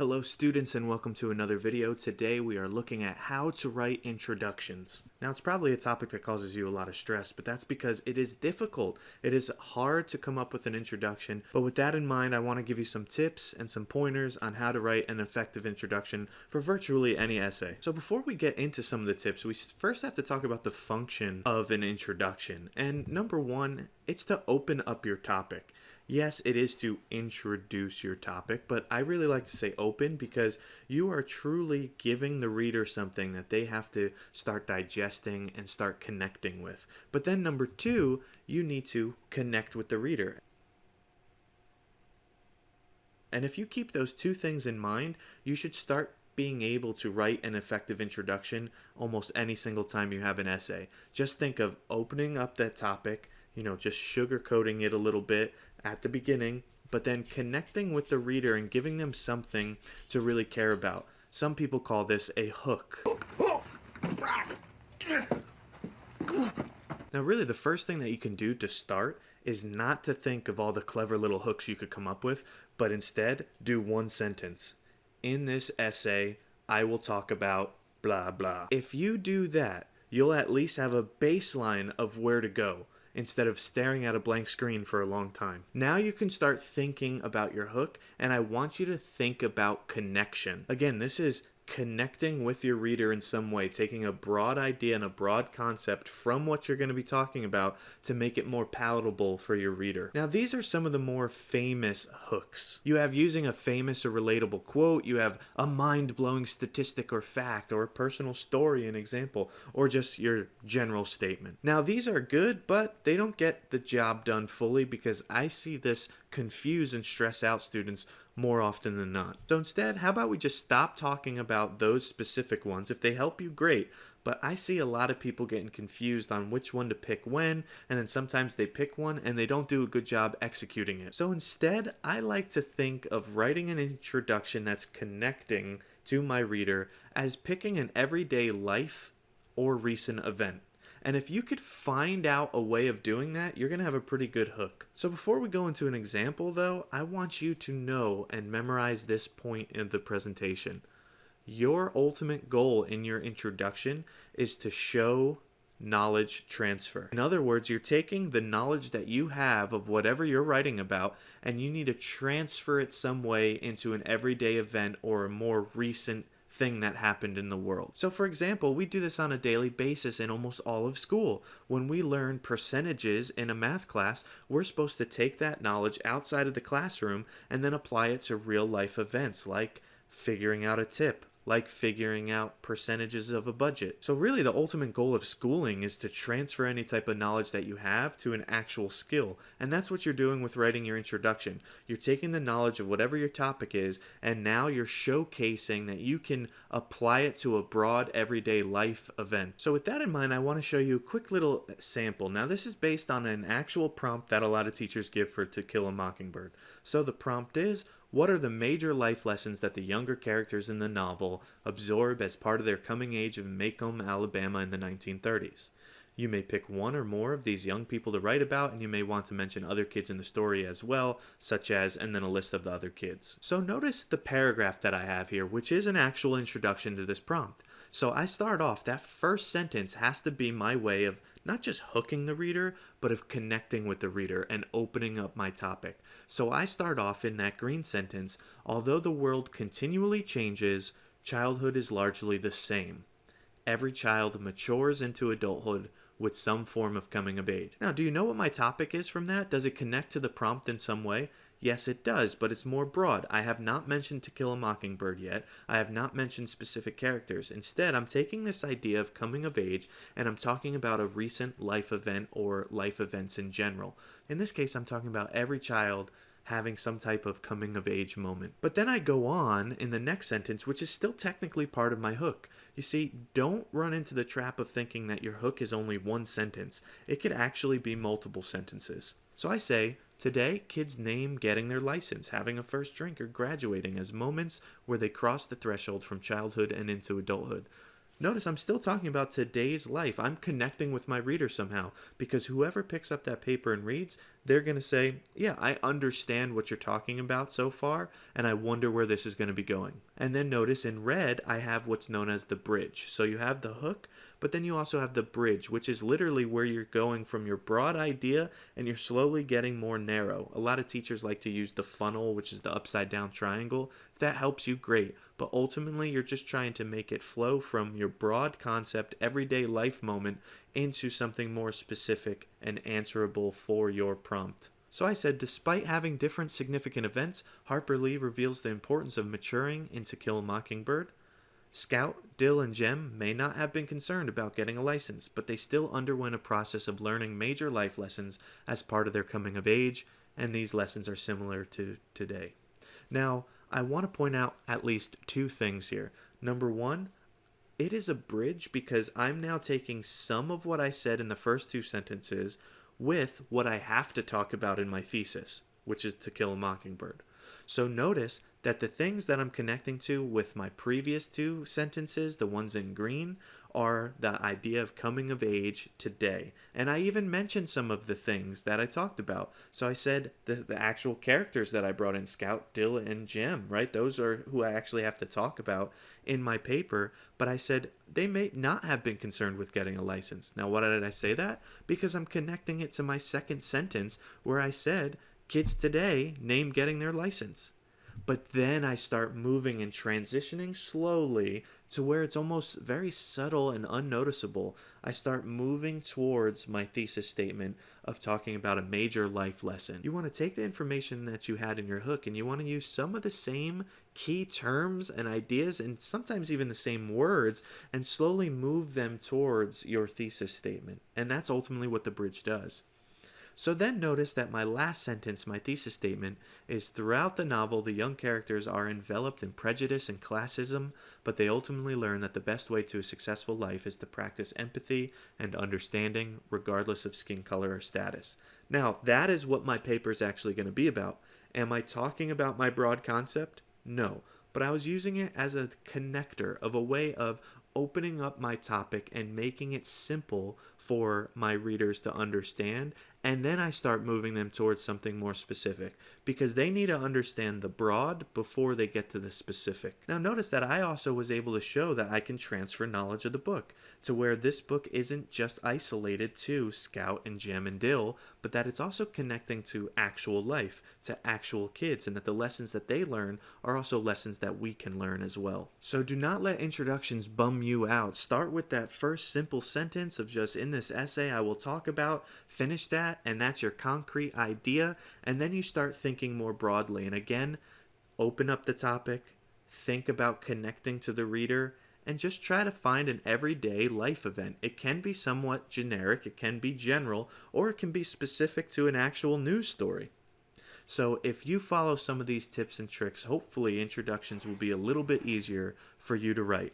Hello students and welcome to another video. Today we are looking at how to write introductions. Now it's probably a topic that causes you a lot of stress, but that's because it is difficult. It is hard to come up with an introduction, but with that in mind I want to give you some tips and some pointers on how to write an effective introduction for virtually any essay. So before we get into some of the tips, we first have to talk about the function of an introduction. And number one, it's to open up your topic. Yes, it is to introduce your topic, but I really like to say open because you are truly giving the reader something that they have to start digesting and start connecting with. But then number two, you need to connect with the reader. And if you keep those two things in mind, you should start being able to write an effective introduction almost any single time you have an essay. Just think of opening up that topic, just sugarcoating it a little bit at the beginning, but then connecting with the reader and giving them something to really care about. Some people call this a hook. Now really the first thing that you can do to start is not to think of all the clever little hooks you could come up with, but instead do one sentence. In this essay, I will talk about blah blah. If you do that, you'll at least have a baseline of where to go, instead of staring at a blank screen for a long time. Now you can start thinking about your hook, and I want you to think about connection. Again, this is connecting with your reader in some way, taking a broad idea and a broad concept from what you're going to be talking about to make it more palatable for your reader. Now, these are some of the more famous hooks. You have using a famous or relatable quote, you have a mind-blowing statistic or fact, or a personal story and example, or just your general statement. Now, these are good, but they don't get the job done fully because I see this confuse and stress out students more often than not. So instead, how about we just stop talking about those specific ones? If they help you, great. But I see a lot of people getting confused on which one to pick when, and then sometimes they pick one and they don't do a good job executing it. So instead, I like to think of writing an introduction that's connecting to my reader as picking an everyday life or recent event. And if you could find out a way of doing that, you're going to have a pretty good hook. So before we go into an example though, I want you to know and memorize this point in the presentation. Your ultimate goal in your introduction is to show knowledge transfer. In other words, you're taking the knowledge that you have of whatever you're writing about and you need to transfer it some way into an everyday event or a more recent thing that happened in the world. So for example, we do this on a daily basis in almost all of school. When we learn percentages in a math class, we're supposed to take that knowledge outside of the classroom and then apply it to real life events like figuring out a tip, like figuring out percentages of a budget. So really the ultimate goal of schooling is to transfer any type of knowledge that you have to an actual skill. And that's what you're doing with writing your introduction. You're taking the knowledge of whatever your topic is, and now you're showcasing that you can apply it to a broad everyday life event. So with that in mind, I want to show you a quick little sample. Now this is based on an actual prompt that a lot of teachers give for To Kill a Mockingbird. So the prompt is, what are the major life lessons that the younger characters in the novel absorb as part of their coming age in Macomb, Alabama in the 1930s? You may pick one or more of these young people to write about, and you may want to mention other kids in the story as well, such as, and then a list of the other kids. So notice the paragraph that I have here, which is an actual introduction to this prompt. So I start off, that first sentence has to be my way of not just hooking the reader, but of connecting with the reader and opening up my topic. So I start off in that green sentence, although the world continually changes, childhood is largely the same. Every child matures into adulthood with some form of coming of age. Now, do you know what my topic is from that? Does it connect to the prompt in some way? Yes, it does, but it's more broad. I have not mentioned To Kill a Mockingbird yet. I have not mentioned specific characters. Instead, I'm taking this idea of coming of age and I'm talking about a recent life event or life events in general. In this case, I'm talking about every child having some type of coming of age moment. But then I go on in the next sentence, which is still technically part of my hook. You see, don't run into the trap of thinking that your hook is only one sentence. It could actually be multiple sentences. So I say, today, kids name getting their license, having a first drink, or graduating as moments where they cross the threshold from childhood and into adulthood. Notice I'm still talking about today's life. I'm connecting with my reader somehow, because whoever picks up that paper and reads, they're going to say, yeah, I understand what you're talking about so far, and I wonder where this is going to be going. And then notice in red, I have what's known as the bridge. So you have the hook, but then you also have the bridge, which is literally where you're going from your broad idea and you're slowly getting more narrow. A lot of teachers like to use the funnel, which is the upside down triangle. If that helps you, great. But ultimately, you're just trying to make it flow from your broad concept, everyday life moment into something more specific and answerable for your prompt. So I said, despite having different significant events, Harper Lee reveals the importance of maturing in To Kill a Mockingbird. Scout, Dill, and Jem may not have been concerned about getting a license, but they still underwent a process of learning major life lessons as part of their coming of age, and these lessons are similar to today. Now, I want to point out at least two things here. Number one, it is a bridge because I'm now taking some of what I said in the first two sentences with what I have to talk about in my thesis, which is To Kill a Mockingbird. So notice that the things that I'm connecting to with my previous two sentences, the ones in green, are the idea of coming of age today. And I even mentioned some of the things that I talked about. So I said the actual characters that I brought in, Scout, Dill, and Jem, right? Those are who I actually have to talk about in my paper. But I said they may not have been concerned with getting a license. Now, why did I say that? Because I'm connecting it to my second sentence where I said kids today name getting their license. But then I start moving and transitioning slowly to where it's almost very subtle and unnoticeable. I start moving towards my thesis statement of talking about a major life lesson. You want to take the information that you had in your hook and you want to use some of the same key terms and ideas and sometimes even the same words and slowly move them towards your thesis statement. And that's ultimately what the bridge does. So then notice that my last sentence, my thesis statement, is throughout the novel, the young characters are enveloped in prejudice and classism, but they ultimately learn that the best way to a successful life is to practice empathy and understanding, regardless of skin color or status. Now, that is what my paper is actually going to be about. Am I talking about my broad concept? No, but I was using it as a connector of a way of opening up my topic and making it simple for my readers to understand, and then I start moving them towards something more specific because they need to understand the broad before they get to the specific. Now notice that I also was able to show that I can transfer knowledge of the book to where this book isn't just isolated to Scout and Jem and Dill, but that it's also connecting to actual life, to actual kids, and that the lessons that they learn are also lessons that we can learn as well. So do not let introductions bum you out. Start with that first simple sentence of just in this essay I will talk about, finish that, and that's your concrete idea, and then you start thinking more broadly. And again, open up the topic, think about connecting to the reader, and just try to find an everyday life event. It can be somewhat generic, it can be general, or it can be specific to an actual news story. So if you follow some of these tips and tricks, hopefully introductions will be a little bit easier for you to write.